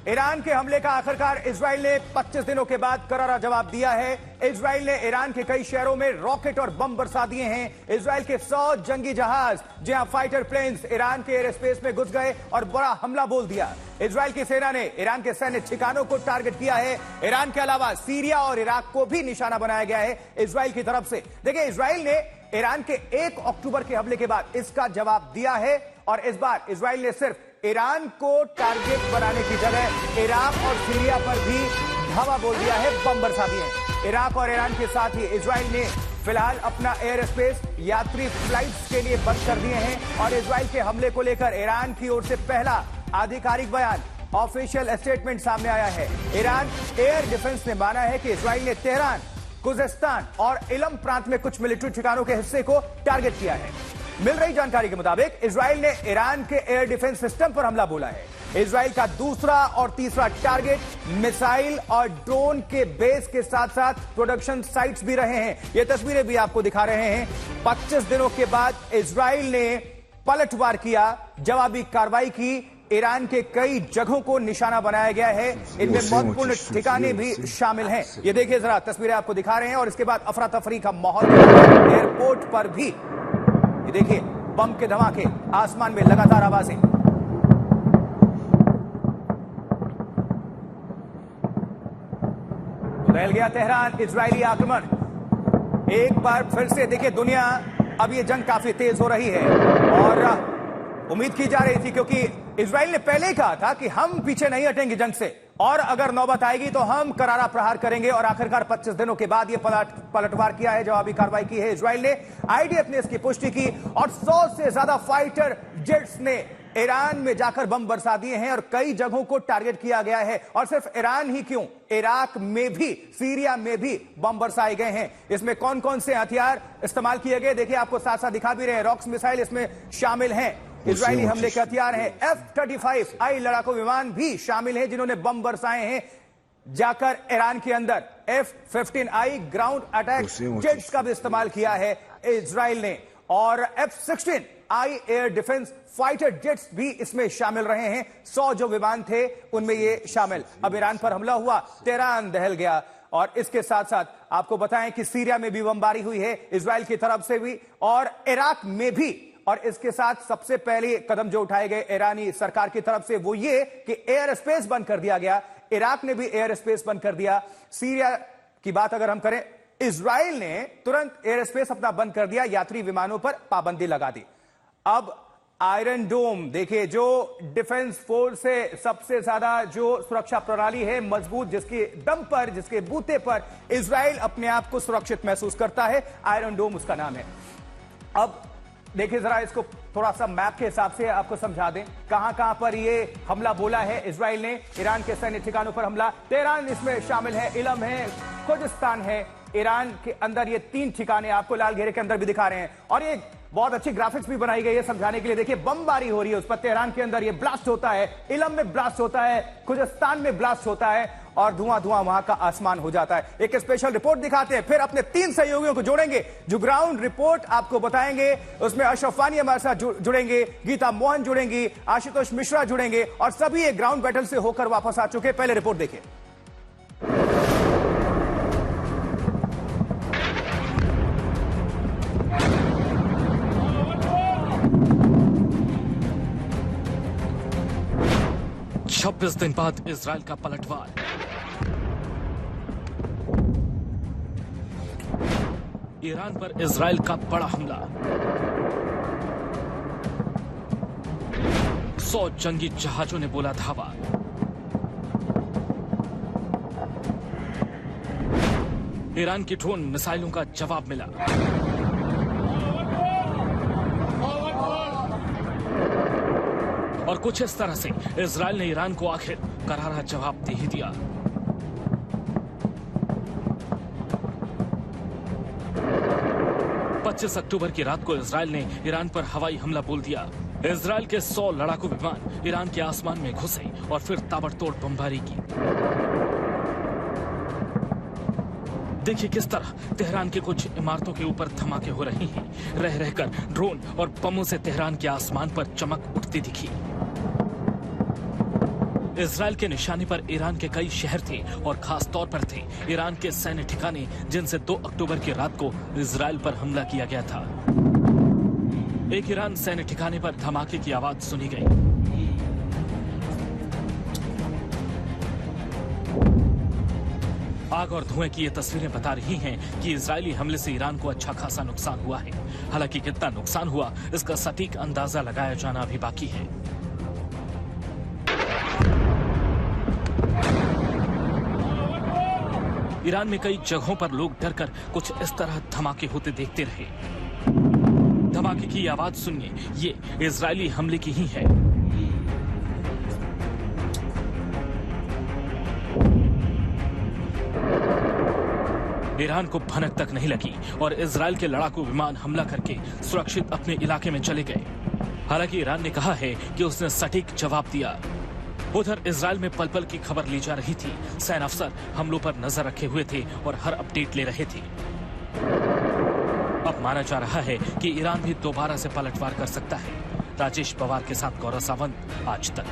Iran के हमले का आखिरकार इजराइल ने 25 दिनों के बाद करारा जवाब दिया है। इजराइल ने ईरान के कई शहरों में रॉकेट और बम बरसा दिए हैं। इजराइल के 100 जंगी जहाज, जहां फाइटर प्लेन्स ईरान के एयर स्पेस में घुस गए और बड़ा हमला बोल दिया। इजराइल की सेना ने ईरान के सैन्य ठिकानों को टारगेट किया है। ईरान के अलावा सीरिया और इराक को भी निशाना बनाया गया है इजराइल की तरफ से। देखिए, इजराइल ने ईरान के 1 अक्टूबर के हमले के बाद इसका जवाब दिया है और इस बार इजराइल ने सिर्फ ईरान को टारगेट बनाने की जगह इराक और सीरिया पर भी धावा बोल दिया है, बम बरसा दिए हैं। इराक और ईरान के साथ ही इजराइल ने फिलहाल अपना एयर स्पेस यात्री फ्लाइट्स के लिए बंद कर दिए हैं और इजराइल के हमले को लेकर ईरान की ओर से पहला आधिकारिक बयान, ऑफिशियल स्टेटमेंट सामने आया है। ईरान एयर डिफेंस ने माना है कि इजराइल ने तेहरान, खुजेस्तान और इलम प्रांत में कुछ मिलिट्री ठिकानों के हिस्से को टारगेट किया है। मिल रही जानकारी के मुताबिक इजराइल ने ईरान के एयर डिफेंस सिस्टम पर हमला बोला है। इजराइल का दूसरा और तीसरा टारगेट मिसाइल और ड्रोन के बेस के साथ साथ प्रोडक्शन साइट्स भी रहे हैं। ये तस्वीरें भी आपको दिखा रहे हैं। 25 दिनों के बाद इजराइल ने पलटवार किया, जवाबी कार्रवाई की। ईरान के कई जगहों को निशाना बनाया गया है, इनमें महत्वपूर्ण ठिकाने भी शामिल हैं। ये देखिए, जरा तस्वीरें आपको दिखा रहे हैं और इसके बाद अफरा तफरी का माहौल एयरपोर्ट पर भी। ये देखिए, बम के धमाके, आसमान में लगातार आवाजें। फैल गया तेहरान इजरायली आक्रमण। एक बार फिर से देखिए, दुनिया, अब ये जंग काफी तेज हो रही है और उम्मीद की जा रही थी, क्योंकि इजराइल ने पहले ही कहा था कि हम पीछे नहीं हटेंगे जंग से और अगर नौबत आएगी तो हम करारा प्रहार करेंगे। और आखिरकार 25 दिनों के बाद ये पलटवार किया है, जवाबी कार्रवाई की है इजराइल ने। आईडीएफ ने इसकी पुष्टि की और 100 से ज्यादा फाइटर जेट्स ने ईरान में जाकर बम बरसा दिए हैं और कई जगहों को टारगेट किया गया है। और सिर्फ ईरान ही क्यों, इराक में भी, सीरिया में भी बम बरसाए गए हैं। इसमें कौन कौन से हथियार इस्तेमाल किए गए, देखिए, आपको साथ साथ दिखा भी रहे हैं। रॉक्स मिसाइल इसमें शामिल हैं, इजरायली हमले के हथियार हैं। F-35I लड़ाकू विमान भी शामिल हैं जिन्होंने बम बरसाए हैं जाकर ईरान के अंदर। F-15I ग्राउंड अटैक जेट्स का भी इस्तेमाल किया है इजराइल ने और F-16I air defence fighter jets भी इसमें शामिल रहे हैं। 100 जो विमान थे उनमें ये शामिल। अब ईरान पर हमला हुआ, तेहरान दहल गया और इसके साथ साथ आपको बताएं कि सीरिया में भी बमबारी हुई है इजराइल की तरफ से भी और इराक में भी। और इसके साथ सबसे पहले कदम जो उठाए गए ईरानी सरकार की तरफ से वो ये कि एयर स्पेस बंद कर दिया गया। इराक ने भी एयर स्पेस बंद कर दिया। सीरिया की बात अगर हम करें, इजराइल ने तुरंत एयर स्पेस अपना बंद कर दिया, यात्री विमानों पर पाबंदी लगा दी। अब आयरन डोम देखिए, जो डिफेंस फोर्स से सबसे ज्यादा जो सुरक्षा प्रणाली है मजबूत, जिसके दम पर, जिसके बूते पर इजराइल अपने आप को सुरक्षित महसूस करता है, आयरन डोम उसका नाम है। अब देखिए, जरा इसको थोड़ा सा मैप के हिसाब से आपको समझा दें कहां कहां पर ये हमला बोला है इजराइल ने। ईरान के सैन्य ठिकानों पर हमला, तेहरान इसमें शामिल है, इलम है, खुजेस्तान है। ईरान के अंदर ये 3 ठिकाने आपको लाल घेरे के अंदर भी दिखा रहे हैं और ये बहुत अच्छी ग्राफिक्स भी बनाई गई है समझाने के लिए। देखिए, बमबारी हो रही है उस पर, तेहरान के अंदर ये ब्लास्ट होता है, इलम में ब्लास्ट होता है, खुजेस्तान में ब्लास्ट होता है और धुआं धुआं वहां का आसमान हो जाता है। एक स्पेशल रिपोर्ट दिखाते हैं, फिर अपने 3 सहयोगियों को जोड़ेंगे जो ग्राउंड रिपोर्ट आपको बताएंगे। उसमें अशरफ वानी हमारे साथ जुड़ेंगे, गीता मोहन जुड़ेंगी, आशुतोष मिश्रा जुड़ेंगे और सभी ये ग्राउंड बैटल से होकर वापस आ चुके। पहले रिपोर्ट देखिए। छब्बीस दिन बाद इजराइल का पलटवार। ईरान पर इजराइल का बड़ा हमला। 100 जंगी जहाजों ने बोला धावा। ईरान की ड्रोन मिसाइलों का जवाब मिला। और कुछ इस तरह से इजराइल ने ईरान को आखिर करारा जवाब दे ही दिया। पच्चीस अक्टूबर की रात को इजराइल ने ईरान पर हवाई हमला बोल दिया। इजराइल के 100 लड़ाकू विमान ईरान के आसमान में घुसे और फिर ताबड़तोड़ बमबारी की। देखिए किस तरह तेहरान के कुछ इमारतों के ऊपर धमाके हो रहे हैं। रह रहकर ड्रोन और बमों से तेहरान के आसमान पर चमक उठती दिखी। इजराइल के निशाने पर ईरान के कई शहर थे और खास तौर पर थे ईरान के सैन्य ठिकाने जिनसे 2 अक्टूबर की रात को इजराइल पर हमला किया गया था। एक ईरान सैन्य ठिकाने पर धमाके की आवाज सुनी गई। आग और धुएं की ये तस्वीरें बता रही हैं कि इजरायली हमले से ईरान को अच्छा खासा नुकसान हुआ है। हालांकि कितना नुकसान हुआ इसका सटीक अंदाजा लगाया जाना अभी बाकी है। ईरान में कई जगहों पर लोग डरकर कुछ इस तरह धमाके होते देखते रहे। धमाके की आवाज सुनिए, ये इजरायली हमले की ही है। ईरान को भनक तक नहीं लगी और इजराइल के लड़ाकू विमान हमला करके सुरक्षित अपने इलाके में चले गए। हालांकि ईरान ने कहा है कि उसने सटीक जवाब दिया। उधर इजराइल में पल पल की खबर ली जा रही थी। सैन्य अफसर हमलों पर नजर रखे हुए थे और हर अपडेट ले रहे थे। अब माना जा रहा है कि ईरान भी दोबारा से पलटवार कर सकता है। राजेश पवार के साथ गौरव सावंत, आज तक।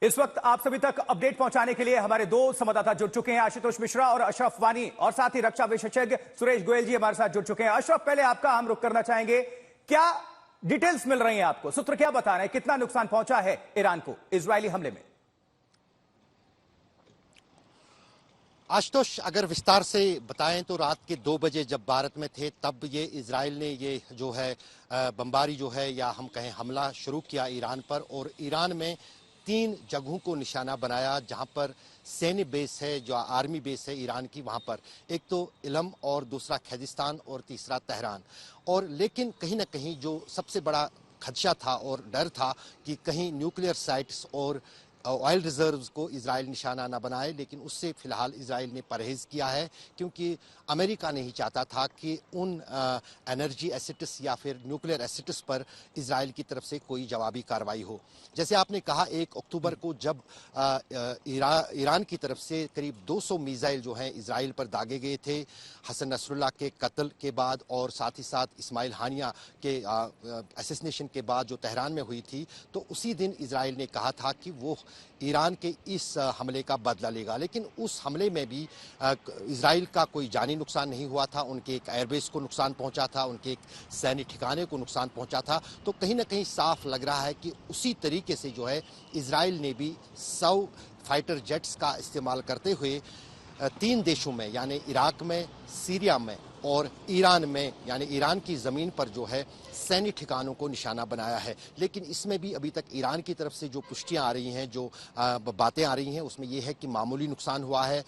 इस वक्त आप सभी तक अपडेट पहुंचाने के लिए हमारे 2 संवाददाता जुड़ चुके हैं, आशुतोष मिश्रा और अशरफ वानी, और साथ ही रक्षा विशेषज्ञ सुरेश गोयल जी हमारे साथ जुड़ चुके हैं। अशरफ, पहले आपका हम रुख करना चाहेंगे, क्या डिटेल्स मिल रही हैं आपको? सूत्र क्या बता रहे हैं, कितना नुकसान पहुंचा है ईरान को इजरायली हमले में? आशुतोष, अगर विस्तार से बताएं तो रात के 2 बजे जब भारत में थे तब ये इजराइल ने ये जो है बमबारी जो है या हम कहें हमला शुरू किया ईरान पर, और ईरान में 3 जगहों को निशाना बनाया जहां पर सैन्य बेस है, जो आर्मी बेस है ईरान की, वहां पर एक तो इलम और दूसरा खैजिस्तान और तीसरा तेहरान। और लेकिन कहीं ना कहीं जो सबसे बड़ा खदशा था और डर था कि कहीं न्यूक्लियर साइट्स और ऑयल रिजर्व्स को इजराइल निशाना न बनाए, लेकिन उससे फिलहाल इजराइल ने परहेज किया है क्योंकि अमेरिका नहीं चाहता था कि उन एनर्जी एसेट्स या फिर न्यूक्लियर एसेट्स पर इजराइल की तरफ से कोई जवाबी कार्रवाई हो। जैसे आपने कहा, 1 अक्टूबर को जब ईरान की तरफ से करीब 200 मिसाइल जो हैं इजराइल पर दागे गए थे हसन नसरुल्लाह के कत्ल के बाद, और साथ ही साथ इस्माइल हानिया के असैसिनेशन के बाद जो तेहरान में हुई थी, तो उसी दिन इजराइल ने कहा था कि वो ईरान के इस हमले का बदला लेगा। लेकिन उस हमले में भी इजराइल का कोई जानी नुकसान नहीं हुआ था। उनके एक एयरबेस को नुकसान पहुंचा था, उनके एक सैन्य ठिकाने को नुकसान पहुंचा था। तो कहीं ना कहीं साफ लग रहा है कि उसी तरीके से जो है इजराइल ने भी 100 फाइटर जेट्स का इस्तेमाल करते हुए 3 देशों में, यानी इराक में, सीरिया में और ईरान में, यानी ईरान की ज़मीन पर जो है सैन्य ठिकानों को निशाना बनाया है। लेकिन इसमें भी अभी तक ईरान की तरफ से जो पुष्टियां आ रही हैं, जो बातें आ रही हैं, उसमें यह है कि मामूली नुकसान हुआ है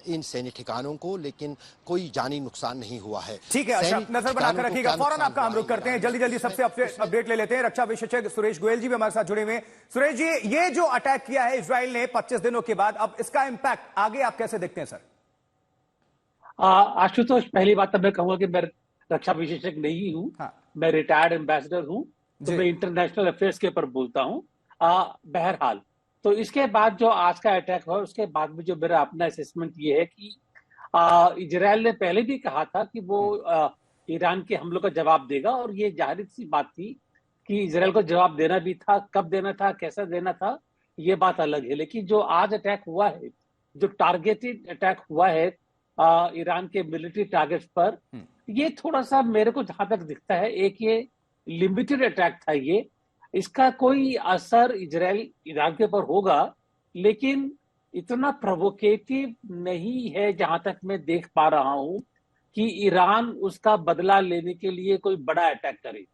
इन सैन्य ठिकानों को, लेकिन कोई जानी नुकसान नहीं हुआ है। ठीक है अशरफ, नजर बनाकर रखिएगा। फौरन आपका हम रुख करते हैं, जल्दी जल्दी सबसे अपडेट ले लेते हैं। रक्षा विशेषज्ञ सुरेश गोयल जी भी हमारे साथ जुड़े हुए हैं। सुरेश जी, ये जो अटैक किया है इजराइल ने 25 दिनों के बाद, अब इसका इंपैक्ट आगे आप कैसे देखते हैं सर? आशुतोष, पहली बात तो मैं कहूंगा कि मैं रक्षा विशेषज्ञ नहीं हूं। हाँ। मैं रिटायर्ड एम्बेसडर हूं, तो मैं इंटरनेशनल अफेयर्स के ऊपर बोलता हूं। बहरहाल, तो इसके बाद जो आज का अटैक हुआ, उसके बाद में जो मेरा अपना असेसमेंट ये है कि इजराइल ने पहले भी कहा था कि वो ईरान के हमलों का जवाब देगा, और ये जाहिर सी बात थी कि इजराइल को जवाब देना भी था। कब देना था, कैसा देना था, ये बात अलग है। लेकिन जो आज अटैक हुआ है, जो टारगेटेड अटैक हुआ है ईरान के मिलिट्री टारगेट्स पर, ये थोड़ा सा मेरे को जहां तक दिखता है, एक ये लिमिटेड अटैक था। ये इसका कोई असर इजराइल ईरान के ऊपर होगा, लेकिन इतना प्रोवोकेटिव नहीं है जहां तक मैं देख पा रहा हूं कि ईरान उसका बदला लेने के लिए कोई बड़ा अटैक करे।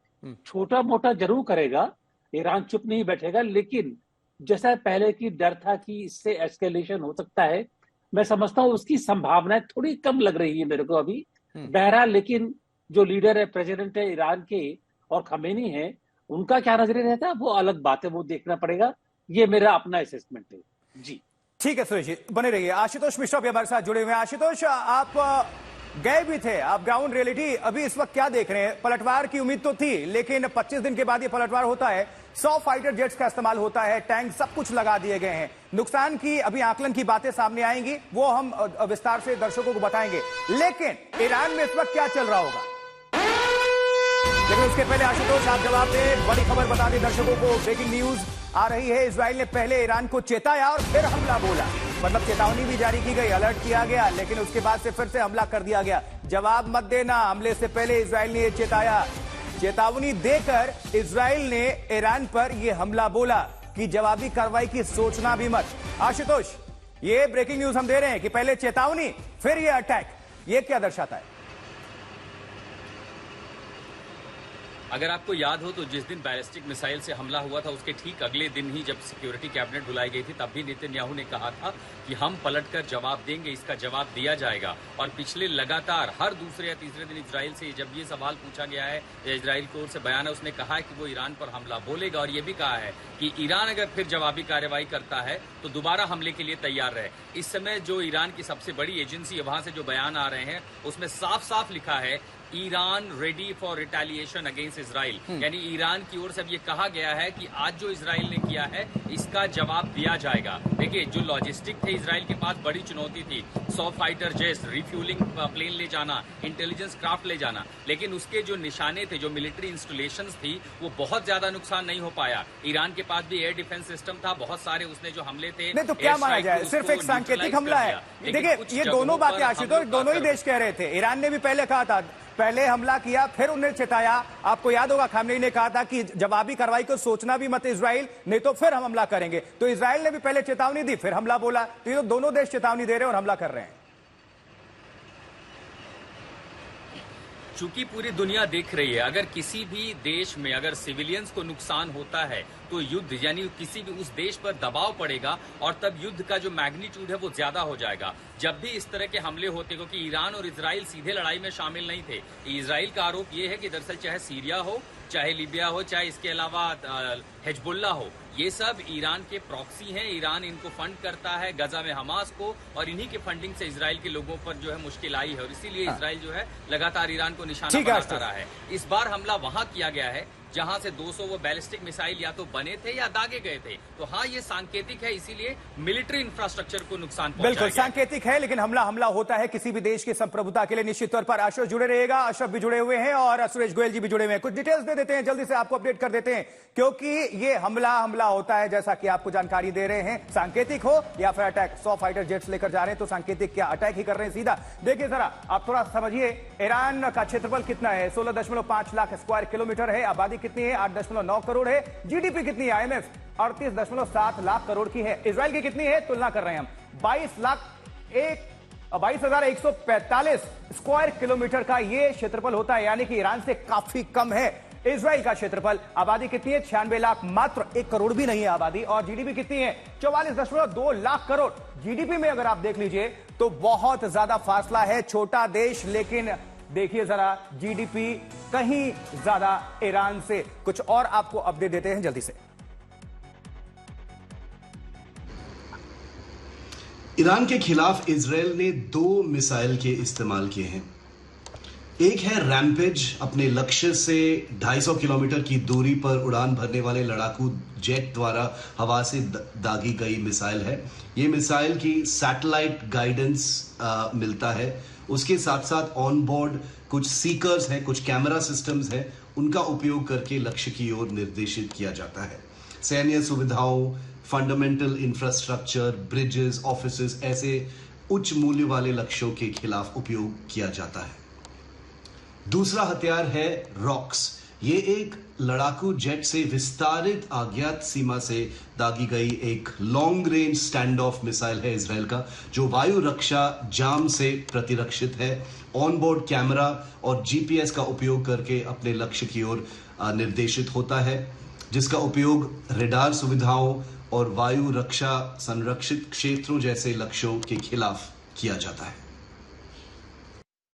छोटा मोटा जरूर करेगा, ईरान चुप नहीं बैठेगा, लेकिन जैसा पहले की डर था कि इससे एस्केलेशन हो सकता है, मैं समझता हूं उसकी संभावनाएं थोड़ी कम लग रही है मेरे को अभी। बहरहाल, लेकिन जो लीडर है, प्रेसिडेंट है ईरान के, और खमेनी है, उनका क्या नजरिया रहता है वो अलग बात है, वो देखना पड़ेगा। ये मेरा अपना असेसमेंट है जी। ठीक है सुरेश जी, बने रहिए। आशुतोष मिश्रा भी हमारे साथ जुड़े हुए हैं। आशुतोष, आप गए भी थे, आप ग्राउंड रियलिटी अभी इस वक्त क्या देख रहे हैं? पलटवार की उम्मीद तो थी, लेकिन 25 दिन के बाद ये पलटवार होता है। 100 फाइटर जेट्स का इस्तेमाल होता है, टैंक सब कुछ लगा दिए गए हैं। नुकसान की अभी आकलन की बातें सामने आएंगी, वो हम विस्तार से दर्शकों को बताएंगे। लेकिन ईरान में इस वक्त क्या चल रहा होगा? लेकिन उसके पहले आशुतोष, आप जवाब दें, बड़ी खबर बता दें दर्शकों को। ब्रेकिंग न्यूज, आ रही है। इजराइल ने पहले ईरान को चेताया और फिर हमला बोला, मतलब चेतावनी भी जारी की गई, अलर्ट किया गया, लेकिन उसके बाद से फिर से हमला कर दिया गया। जवाब मत देना, हमले से पहले इजराइल ने यह चेताया। चेतावनी देकर इजराइल ने ईरान पर यह हमला बोला कि जवाबी कार्रवाई की सोचना भी मत। आशुतोष, ये ब्रेकिंग न्यूज हम दे रहे हैं कि पहले चेतावनी फिर ये अटैक, ये क्या दर्शाता है? अगर आपको याद हो तो जिस दिन बैलिस्टिक मिसाइल से हमला हुआ था उसके ठीक अगले दिन ही जब सिक्योरिटी कैबिनेट बुलाई गई थी, तब भी नेतन्याहू ने कहा था कि हम पलटकर जवाब देंगे, इसका जवाब दिया जाएगा। और पिछले लगातार हर दूसरे या तीसरे दिन इजराइल से जब ये सवाल पूछा गया है या इजराइल की ओर से बयान है, उसने कहा है कि वो ईरान पर हमला बोलेगा और ये भी कहा है कि ईरान अगर फिर जवाबी कार्रवाई करता है तो दोबारा हमले के लिए तैयार रहे। इस समय जो ईरान की सबसे बड़ी एजेंसी है, वहां से जो बयान आ रहे हैं उसमें साफ साफ लिखा है Iran ready for retaliation against Israel, यानी ईरान की ओर से अब ये कहा गया है कि आज जो इजराइल ने किया है इसका जवाब दिया जाएगा। देखिए, जो लॉजिस्टिक थे इजराइल के पास बड़ी चुनौती थी, 100 फाइटर जेट्स, रिफ्यूलिंग प्लेन ले जाना, इंटेलिजेंस क्राफ्ट ले जाना, लेकिन उसके जो निशाने थे, जो मिलिट्री इंस्टॉलेशंस थी, वो बहुत ज्यादा नुकसान नहीं हो पाया। ईरान के पास भी एयर डिफेंस सिस्टम था, बहुत सारे उसने जो हमले थे। नहीं तो क्या माना जाए, सिर्फ एक सांकेतिक हमला है। देखिए, ये दोनों बातें आशुतोष, दोनों ही देश कह रहे थे। ईरान ने भी पहले कहा था, पहले हमला किया फिर उन्हें चेताया। आपको याद होगा खामनेई ने कहा था कि जवाबी कार्रवाई को सोचना भी मत इजराइल, नहीं तो फिर हम हमला करेंगे। तो इजराइल ने भी पहले चेतावनी दी, फिर हमला बोला। तो ये तो दोनों देश चेतावनी दे रहे हैं और हमला कर रहे हैं। चूंकि पूरी दुनिया देख रही है, अगर किसी भी देश में अगर सिविलियंस को नुकसान होता है तो युद्ध, यानी किसी भी उस देश पर दबाव पड़ेगा और तब युद्ध का जो मैग्नीट्यूड है वो ज्यादा हो जाएगा। जब भी इस तरह के हमले होते, क्योंकि ईरान और इजराइल सीधे लड़ाई में शामिल नहीं थे। इजराइल का आरोप ये है कि दरअसल चाहे सीरिया हो, चाहे लीबिया हो, चाहे इसके अलावा हिजबुल्लाह हो, ये सब ईरान के प्रॉक्सी हैं। ईरान इनको फंड करता है, गजा में हमास को, और इन्हीं के फंडिंग से इजराइल के लोगों पर जो है मुश्किल आई है और इसीलिए इजराइल जो है लगातार ईरान को निशाना बनाता रहा है। इस बार हमला वहां किया गया है जहां से 200 वो बैलिस्टिक मिसाइल या तो बने थे या दागे गए थे। तो हाँ, ये सांकेतिक है, इसीलिए मिलिट्री इंफ्रास्ट्रक्चर को नुकसान पहुंचाया बिल्कुल सांकेतिक है, लेकिन हमला होता है किसी भी देश की संप्रभुता के लिए निश्चित तौर पर। आशुष जुड़े रहेगा, अशरफ भी जुड़े हुए हैं और सुरेश गोयल जी भी जुड़े हुए हैं। कुछ डिटेल्स दे देते हैं, जल्दी से आपको अपडेट कर देते हैं, क्योंकि ये हमला होता है जैसा कि आपको जानकारी दे रहे हैं, सांकेतिक हो या फिर अटैक। 100 फाइटर जेट्स लेकर जा रहे हैं तो सांकेतिक क्या, अटैक ही कर रहे हैं सीधा। देखिए जरा, आप थोड़ा समझिए, ईरान का क्षेत्रफल कितना है? 16.5 लाख स्क्वायर किलोमीटर है। आबादी कितनी है? 8.9 करोड़ है। जीडीपी कितनी है? आईएमएफ 38.7 लाख करोड़ की है। इजराइल की कितनी है? तुलना कर रहे हैं हम, 22,145 स्क्वायर किलोमीटर का ये क्षेत्रफल होता है, यानी कि ईरान से काफी कम है इजराइल का क्षेत्रफल। आबादी कितनी है? 96 लाख, मात्र 1 करोड़ भी नहीं है आबादी। और जीडीपी कितनी है? 44.2 लाख करोड़। जीडीपी में अगर आप देख लीजिए तो बहुत ज्यादा फासला है। छोटा देश, लेकिन देखिए जरा, जीडीपी कहीं ज्यादा ईरान से। कुछ और आपको अपडेट देते हैं जल्दी से। ईरान के खिलाफ इजराइल ने 2 मिसाइल के इस्तेमाल किए हैं। एक है रैम्पेज, अपने लक्ष्य से 250 किलोमीटर की दूरी पर उड़ान भरने वाले लड़ाकू जेट द्वारा हवा से दागी गई मिसाइल है। ये मिसाइल की सैटेलाइट गाइडेंस मिलता है। उसके साथ साथ ऑन बोर्ड कुछ सीकर्स हैं, कुछ कैमरा सिस्टम्स हैं, उनका उपयोग करके लक्ष्य की ओर निर्देशित किया जाता है। सैन्य सुविधाओं, फंडामेंटल इंफ्रास्ट्रक्चर, ब्रिजेस, ऑफिसेस, ऐसे उच्च मूल्य वाले लक्ष्यों के खिलाफ उपयोग किया जाता है। दूसरा हथियार है रॉक्स। ये एक लड़ाकू जेट से विस्तारित अज्ञात सीमा से दागी गई एक long range stand of missile है इजराइल का, जो वायु रक्षा जाम से प्रतिरक्षित है। ऑन बोर्ड कैमरा और जीपीएस का उपयोग करके अपने लक्ष्य की ओर निर्देशित होता है, जिसका उपयोग रेडार सुविधाओं और वायु रक्षा संरक्षित क्षेत्रों जैसे लक्ष्यों के खिलाफ किया जाता है।